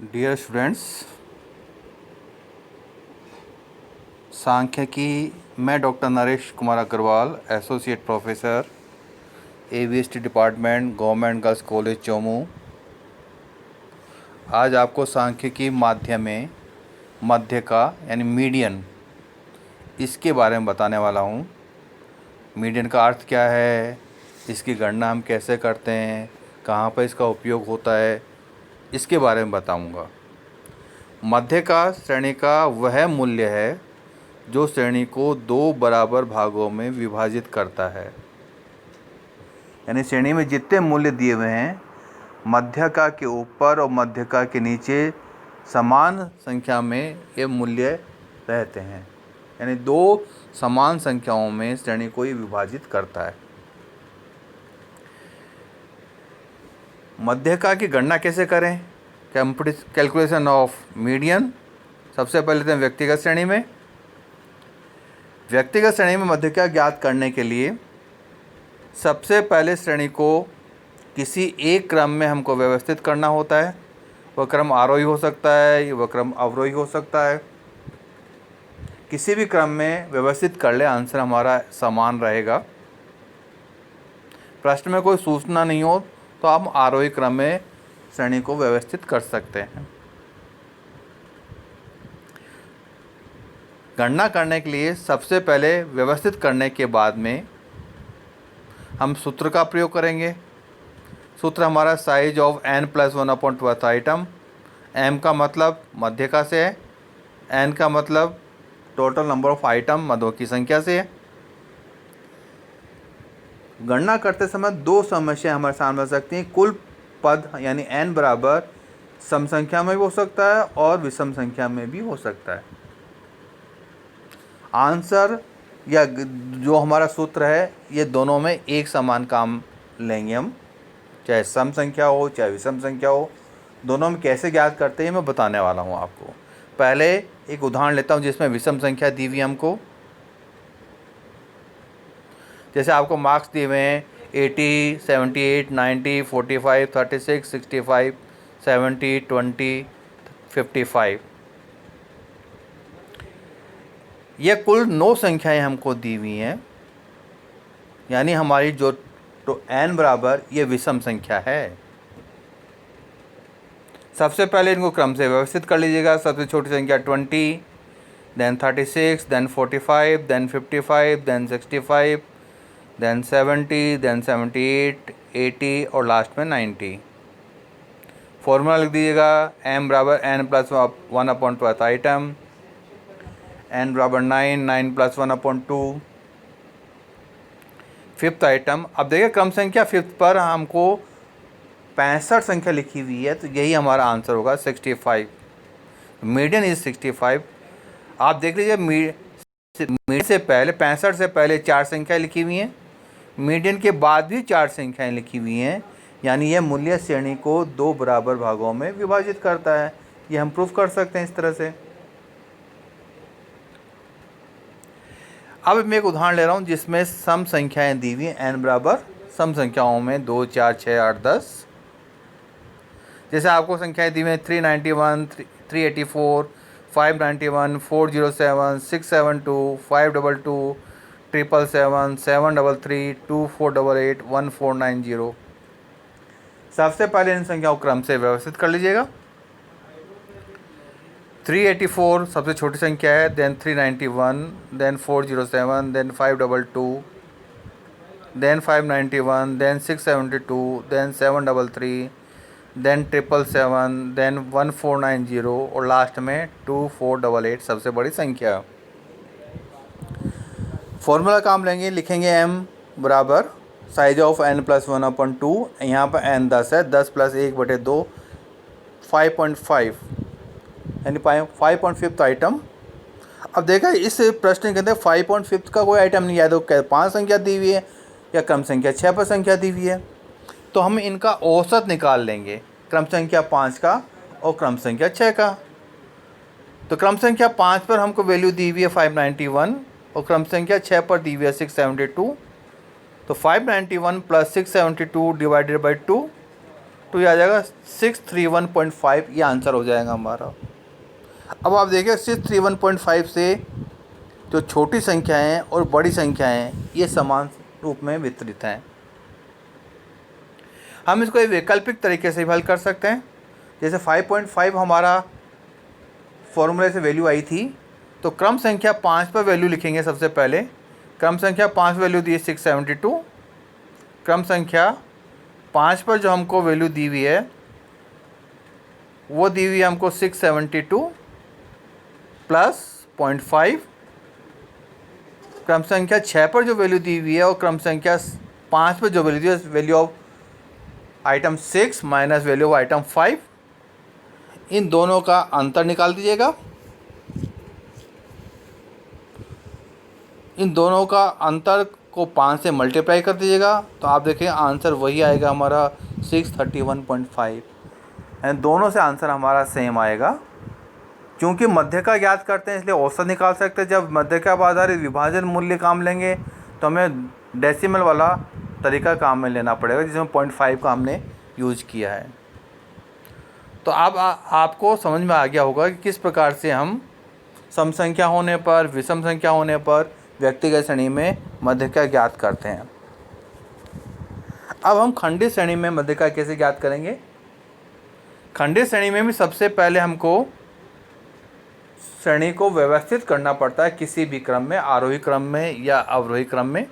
Dear students, सांख्यिकी मैं doctor Naresh Kumar Agarwal, associate professor, AVST department, government girls college Chomu. आज आपको सांख्यिकी माध्यम में मध्य का यानी मीडियन, इसके बारे में बताने वाला हूँ। मीडियन का अर्थ क्या है, इसकी गणना हम कैसे करते हैं, कहाँ पर इसका उपयोग होता है, इसके बारे में बताऊँगा। मध्य का श्रेणी का वह मूल्य है जो श्रेणी को दो बराबर भागों में विभाजित करता है। यानी श्रेणी में जितने मूल्य दिए हुए हैं, मध्यका के ऊपर और मध्यका के नीचे समान संख्या में ये मूल्य रहते हैं। यानी दो समान संख्याओं में श्रेणी को ये विभाजित करता है। मध्यका की गणना कैसे करें? Calculation of median. सबसे पहले तो व्यक्तिगत श्रेणी में मध्यका ज्ञात करने के लिए सबसे पहले श्रेणी को किसी एक क्रम में हमको व्यवस्थित करना होता है। वह क्रम आरोही हो सकता है, वह क्रम अवरोही हो सकता है। किसी भी क्रम में व्यवस्थित कर ले, आंसर हमारा समान रहेगा। प्रश्न में कोई सूचना नहीं हो तो हम आरोही क्रम में श्रेणी को व्यवस्थित कर सकते हैं। गणना करने के लिए सबसे पहले व्यवस्थित करने के बाद में हम सूत्र का प्रयोग करेंगे। सूत्र हमारा size of n+1/12 item. m का मतलब मध्यका से है, n का मतलब टोटल नंबर ऑफ आइटम मदों की संख्या से है। गणना करते समय दो समस्या हमारे सामने आ सकती हैं। कुल पद यानी n बराबर सम संख्या में भी हो सकता है और विषम संख्या में भी हो सकता है। आंसर या जो हमारा सूत्र है, ये दोनों में एक समान काम लेंगे हम, चाहे सम संख्या हो चाहे विषम संख्या हो। दोनों में कैसे ज्ञात करते हैं मैं बताने वाला हूँ आपको। पहले एक उदाहरण लेता हूँ जिसमें विषम संख्या दी हुई हमको। जैसे आपको मार्क्स दिए हुए हैं 80, 78, 90, 45, 36, 65, 70, 20, 55। ये कुल 9 संख्याएं हमको दी हुई हैं। यानी हमारी जो तो n बराबर ये विषम संख्या है। सबसे पहले इनको क्रम से व्यवस्थित कर लीजिएगा। सबसे छोटी संख्या 20, then 36, then 45, then 55, then 65, then 70, then 78, 80 और लास्ट में 90। फॉर्मूला लिख दीजिएगा। m बराबर n+1/12 आइटम, n बराबर 9, 9+1/2 फिफ्थ आइटम। अब देखिए क्रम संख्या फिफ्थ पर हमको 65 संख्या लिखी हुई है, तो यही हमारा आंसर होगा 65। Median is 65। आप देख लीजिए मीडियन से पहले 65 से पहले 4 संख्याएँ लिखी हुई हैं, मीडियन के बाद भी 4 संख्याएँ लिखी हुई हैं। यानी यह मूल्य श्रेणी को दो बराबर भागों में विभाजित करता है। ये हम प्रूफ कर सकते हैं इस तरह से। अब मैं एक उदाहरण ले रहा हूँ जिसमें सम संख्याएं दी हुई हैं। n बराबर सम संख्याओं में 2, 4, 6, 8, 10। जैसे आपको संख्याएं दी हुई हैं 391, 384, 591, 407, 672, 522, 777, 733, 2488, 1490। सबसे पहले इन संख्याओं को क्रम से व्यवस्थित कर लीजिएगा। 384 सबसे छोटी संख्या है, then 391, then 407, then 522, then 591, then 672, then 733, then 777, then 1490 और लास्ट में 2488 सबसे बड़ी संख्या। फॉर्मूला काम लेंगे, लिखेंगे m बराबर साइज ऑफ n+1/2। यहाँ पर n 10 है, 10 + 1/2 5.5 यानी 5.5 आइटम। अब देखा इस प्रश्न के अंदर 5.5 का कोई आइटम नहीं आया, तो 5 संख्या दी हुई है या क्रम संख्या 6 पर संख्या दी हुई है, तो हम इनका औसत निकाल लेंगे, क्रम संख्या 5 का और क्रम संख्या 6 का। तो क्रम संख्या 5 पर हमको वैल्यू दी हुई है 591 और क्रम संख्या 6 पर दी हुई है 672। तो 591 + 672 डिवाइडेड बाई 2 तो ये आ जाएगा 631.5, ये आंसर हो जाएगा हमारा। अब आप देखिए 631.5 से जो छोटी संख्याएं और बड़ी संख्याएं ये समान रूप में वितरित हैं। हम इसको एक वैकल्पिक तरीके से भी हल कर सकते हैं। जैसे 5.5 हमारा फॉर्मूले से वैल्यू आई थी, तो क्रम संख्या 5 पर वैल्यू लिखेंगे। सबसे पहले क्रम संख्या 5 वैल्यू दी है 672। क्रम संख्या 5 पर जो हमको वैल्यू दी हुई है वो दी हुई है हमको 672 प्लस 0.5। क्रम संख्या 6 पर जो वैल्यू दी हुई है और क्रम संख्या 5 पर जो वैल्यू दी है, value of item 6 minus value of item 5, इन दोनों का अंतर निकाल दीजिएगा। इन दोनों का अंतर को 5 से मल्टीप्लाई कर दीजिएगा, तो आप देखें आंसर वही आएगा हमारा 631.5। एंड दोनों से आंसर हमारा सेम आएगा। क्योंकि मध्य का ज्ञात करते हैं इसलिए औसत निकाल सकते हैं। जब मध्य का आधारित विभाजन मूल्य काम लेंगे तो हमें डेसिमल वाला तरीका काम में लेना पड़ेगा, जिसमें 0.5 का हमने यूज किया है। तो अब आपको समझ में आ गया होगा कि किस प्रकार से हम सम संख्या होने पर, विषम संख्या होने पर व्यक्तिगत श्रेणी में मध्यका ज्ञात करते हैं। अब हम खंडित श्रेणी में मध्यका कैसे ज्ञात करेंगे। खंडित श्रेणी में भी सबसे पहले हमको श्रेणी को व्यवस्थित करना पड़ता है, किसी भी क्रम में, आरोही क्रम में या अवरोही क्रम में।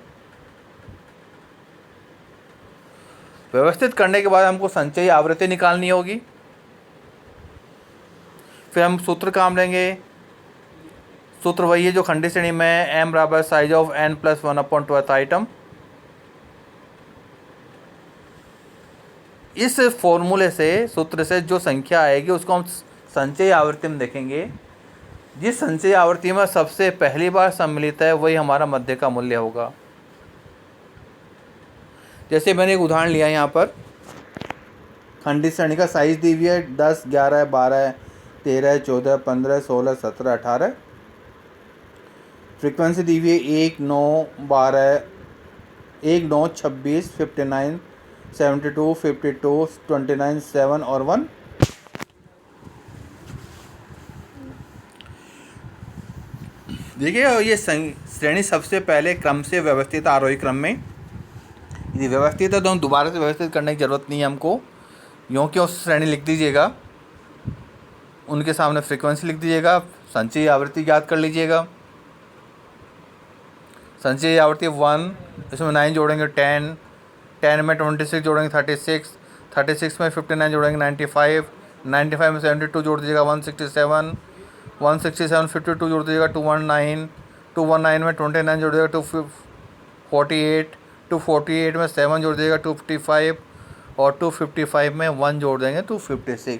व्यवस्थित करने के बाद हमको संचयी आवृत्ति निकालनी होगी। फिर हम सूत्र काम लेंगे। सूत्र वही है जो खंडित श्रेणी में m बराबर size of n plus 1/12 item. इस फॉर्मूले से, सूत्र से जो संख्या आएगी उसको हम संचयी आवृत्ति में देखेंगे। जिस संचयी आवृत्ति में सबसे पहली बार सम्मिलित है वही हमारा मध्य का मूल्य होगा। जैसे मैंने एक उदाहरण लिया यहाँ पर, खंडित श्रेणी का साइज दी हुई है 10, 11, 12, 13, 14, 15, 16, 17, 18। फ्रीक्वेंसी दी हुई है 1, 9, 12, 1, 9, 26, 59, 72, 52, 29, 7 और 1। देखिए ये श्रेणी सबसे पहले क्रम से व्यवस्थित आरोही क्रम में। यदि व्यवस्थित है तो हम दोबारा से व्यवस्थित करने की ज़रूरत नहीं है हमको। यूँ कि उस श्रेणी लिख दीजिएगा, उनके सामने फ्रीक्वेंसी लिख दीजिएगा, संचयी आवृत्ति ज्ञात कर लीजिएगा। संचयी आवृत्ति 1, इसमें 9 जोड़ेंगे 10, 10 में 26 जोड़ेंगे 36, 36 में 59 जोड़ेंगे 95, 95 में 72 जोड़ दीजिएगा 167, 167 52 जोड़ दीजिएगा 219, 219 में 29 जोड़ दीजिएगा 248, 248 में 7 जोड़ दीजिएगा 255 और 255 में 1 जोड़ देंगे 256।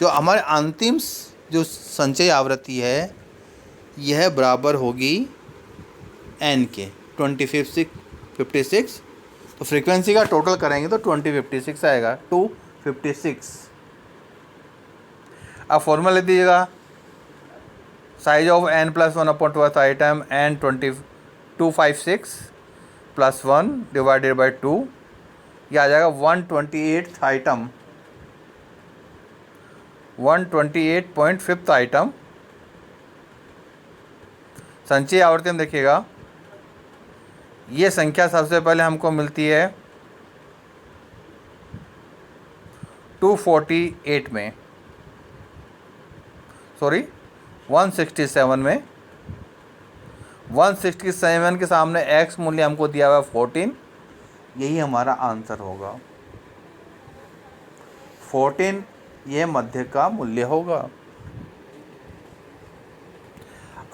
जो हमारे अंतिम जो संचयी आवृत्ति है यह बराबर होगी n के 256। तो फ्रीक्वेंसी का टोटल करेंगे तो 2056 आएगा, 256। अब फॉर्मूला लिख दीजिएगा, size of n plus 1/12 item n 256 plus 1 divided by 2, यह आ जाएगा 128th आइटम, 128.5 आइटम। संचयी आवृत्ति में देखिएगा ये संख्या सबसे पहले हमको मिलती है 248 में, सॉरी 167 में। 167 के सामने x मूल्य हमको दिया हुआ है 14, यही हमारा आंसर होगा। 14 ये मध्य का मूल्य होगा।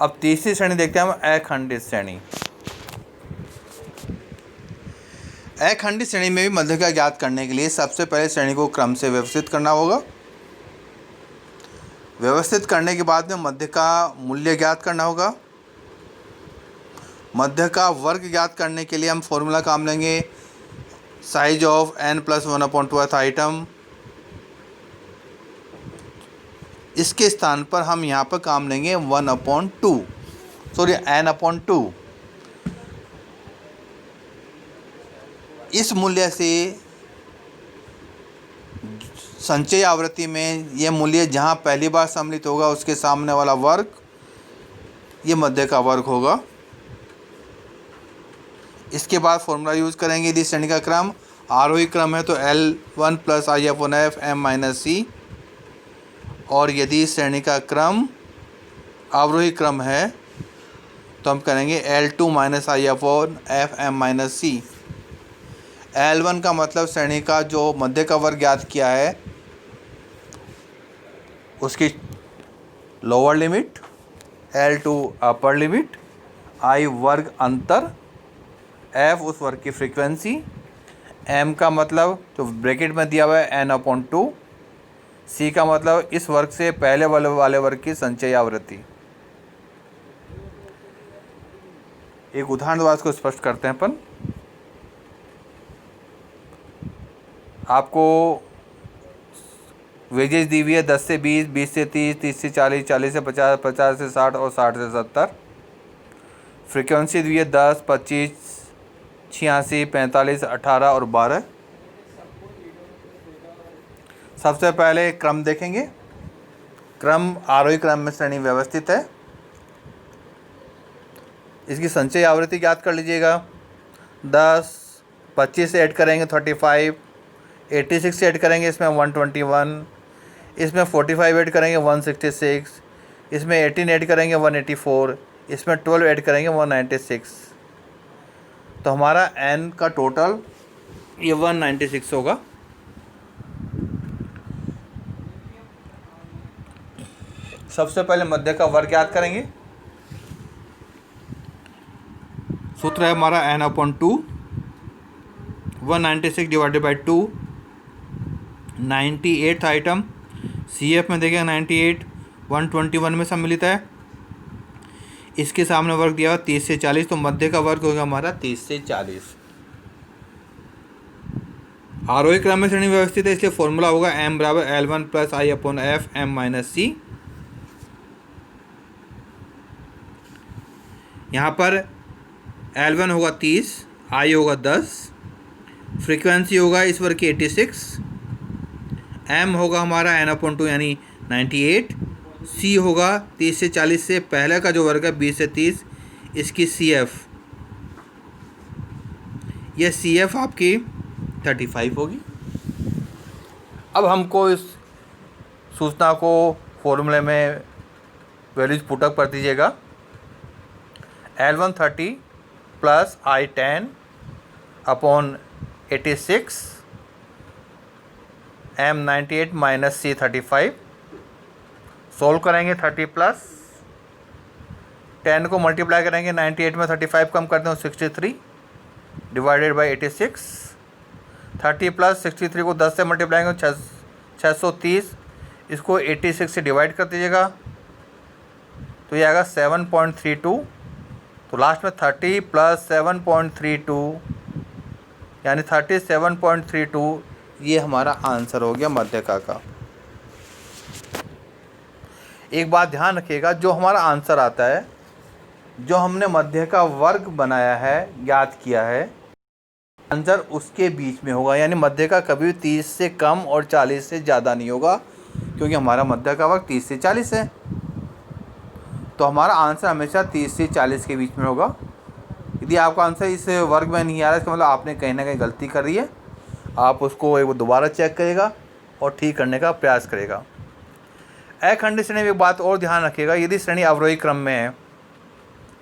अब तीसरी श्रेणी देखते हैं हम, अखंडित श्रेणी। अखंडित श्रेणी में भी मध्य का ज्ञात करने के लिए सबसे पहले श्रेणी को क्रम से व्यवस्थित करना होगा। व्यवस्थित करने के बाद में मध्य का मूल्य ज्ञात करना होगा। मध्य का वर्ग ज्ञात करने के लिए हम फॉर्मूला काम लेंगे, size of n plus 1/12 item. इसके स्थान पर हम यहाँ पर काम लेंगे 1/2, सॉरी n/2। इस मूल्य से संचयी आवृत्ति में यह मूल्य जहाँ पहली बार सम्मिलित होगा उसके सामने वाला वर्ग ये मध्य का वर्ग होगा। इसके बाद फॉर्मूला यूज़ करेंगे। यदि श्रेणी का क्रम आरोही क्रम है तो L1 plus I/F m minus सी, और यदि श्रेणी का क्रम अवरोही क्रम है तो हम करेंगे L2 minus I/F m minus सी। L1 का मतलब श्रेणी का जो मध्य का वर्ग ज्ञात किया है उसकी lower limit, L2 upper limit, I वर्ग अंतर, F उस वर्ग की फ्रीक्वेंसी, M का मतलब जो ब्रैकेट में दिया हुआ है n/2, C का मतलब इस वर्ग से पहले वाले वर्ग की संचयी आवृत्ति। एक उदाहरण द्वारा इसको स्पष्ट करते हैं अपन। आपको वेजेस दी हुई है 10 से 20, 20 से 30, 30 से 40, 40 से 50, 50 से 60 और 60 से 70। फ्रीक्वेंसी दी हुई है 10, 25, 86, 45, 18 और 12। सबसे पहले क्रम देखेंगे। क्रम आरोही क्रम में श्रेणी व्यवस्थित है। इसकी संचयी आवृत्ति ज्ञात कर लीजिएगा। 10, 25 से ऐड करेंगे 35, 86 से ऐड करेंगे इसमें 121, इसमें 45 ऐड करेंगे 166, इसमें 18 ऐड करेंगे 184, इसमें 12 ऐड करेंगे 196। तो हमारा n का टोटल ये 196 होगा। सबसे पहले मध्य का वर्ग ज्ञात करेंगे। सूत्र है हमारा n/2, 196 divided by 2, 98th item CF में देखेंगे 98, 121 में सम्मिलित है। इसके सामने वर्ग दिया हुआ 30 से 40, तो मध्य का वर्ग होगा हमारा 30 से 40। आरोही क्रम में श्रेणी व्यवस्थित है, इसलिए फॉर्मूला होगा m बराबर L1 plus I/F m minus सी। यहाँ पर L1 होगा 30, I होगा 10, फ्रीक्वेंसी होगा इस वर्ग की 86, M होगा हमारा n/2 यानी 98, C होगा 30 से 40 से पहले का जो वर्ग है 20 से 30, इसकी CF, यह CF आपकी 35 होगी। अब हमको इस सूचना को फॉर्मूले में वैल्यूज पुटअप कर दीजिएगा। L1 30 plus I10 upon 86, M 98 minus C 35। Solve करेंगे 30 प्लस 10 को मल्टीप्लाई करेंगे 98 में 35 कम करते हैं 63 डिवाइडेड बाई 86। 30 प्लस 63 को 10 से मल्टीप्लाई करेंगे 630, इसको 86 से डिवाइड कर दीजिएगा तो ये आएगा 7.32। तो लास्ट में 30 प्लस 7.32 यानी 37.32, ये हमारा आंसर हो गया मध्यका का। एक बात ध्यान रखिएगा, जो हमारा आंसर आता है, जो हमने मध्य का वर्ग बनाया है, ज्ञात किया है, आंसर उसके बीच में होगा। यानी मध्य का कभी 30 से कम और 40 से ज़्यादा नहीं होगा, क्योंकि हमारा मध्य का वर्ग 30 से 40 है। तो हमारा आंसर हमेशा 30 से 40 के बीच में होगा। यदि आपका आंसर इस वर्ग में नहीं आ रहा है, इसका मतलब आपने कहीं ना कहीं गलती कर रही है। आप उसको एक दोबारा चेक करेगा और ठीक करने का प्रयास करेगा। अखंड श्रेणी में एक बात और ध्यान रखिएगा, यदि श्रेणी अवरोही क्रम में है,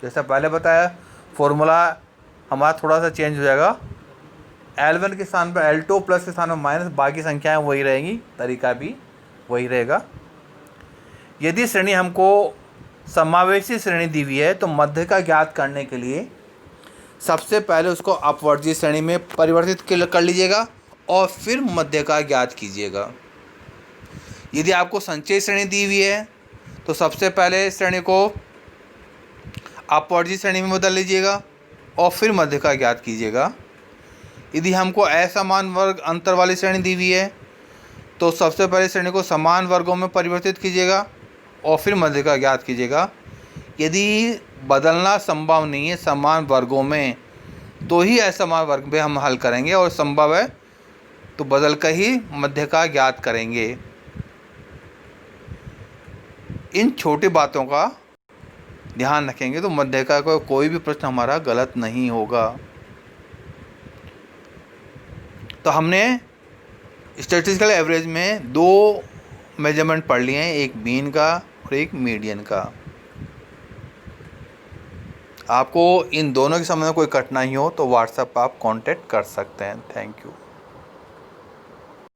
जैसा पहले बताया, फॉर्मूला हमारा थोड़ा सा चेंज हो जाएगा। L1 के स्थान पर L2 प्लस के स्थान पर माइनस, बाकी संख्याएं वही रहेंगी, तरीका भी वही रहेगा। यदि श्रेणी हमको समावेशी श्रेणी दी हुई है तो मध्य का ज्ञात करने के लिए सबसे पहले उसको अपवर्ती श्रेणी में परिवर्तित कर लीजिएगा और फिर मध्य का ज्ञात कीजिएगा। यदि आपको संचयी श्रेणी दी हुई है तो सबसे पहले श्रेणी को अपवर्ती श्रेणी में बदल लीजिएगा और फिर मध्य का ज्ञात कीजिएगा। यदि हमको असमान वर्ग अंतर वाली श्रेणी दी हुई है तो सबसे पहले श्रेणी को समान वर्गों में परिवर्तित कीजिएगा और फिर मध्य का ज्ञात कीजिएगा। यदि बदलना संभव नहीं है समान वर्गों में, तो ही असमान वर्ग में हम हल करेंगे, और संभव है तो बदल कर ही मध्य का ज्ञात करेंगे। इन छोटी बातों का ध्यान रखेंगे तो मध्य का कोई भी प्रश्न हमारा गलत नहीं होगा। तो हमने स्टैटिस्टिकल एवरेज में 2 मेजरमेंट पढ़ लिए हैं, एक मीन का और एक मीडियन का। आपको इन दोनों के संबंध में कोई कठिनाई हो तो व्हाट्सएप पर आप कांटेक्ट कर सकते हैं। Thank you.